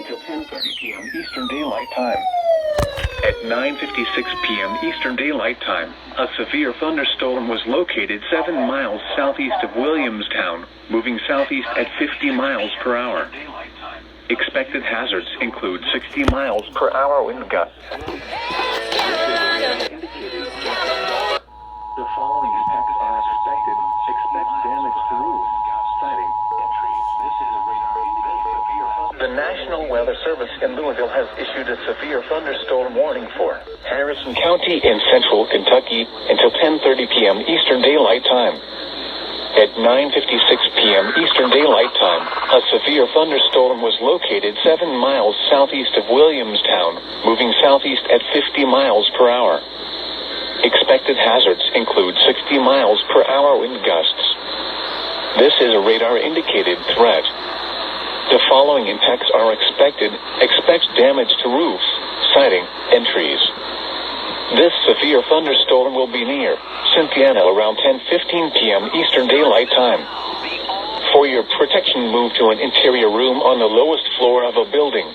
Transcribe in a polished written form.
until 10:30 p.m. Eastern Daylight Time. At 9:56 p.m. Eastern Daylight Time, a severe thunderstorm was located 7 miles southeast of Williamstown, moving southeast at 50 miles per hour. Expected hazards include 60 miles per hour wind gusts. The following impacts are expected. Expect damage to roofs, siding, and trees. This is a radar indicator. The National Weather Service in Louisville has issued a severe thunderstorm warning for Harrison County in central Kentucky until 10:30 p.m. Eastern Daylight Time. At 9:56 p.m. Eastern Daylight Time, a severe thunderstorm was located 7 miles southeast of Williamstown, moving southeast at 50 miles per hour. Expected hazards include 60 miles per hour wind gusts. This is a radar-indicated threat. The following impacts are expected. Expect damage to roofs, siding, and trees. This severe thunderstorm will be near Cynthiana around 10:15 p.m. Eastern Daylight Time. For your protection, move to an interior room on the lowest floor of a building.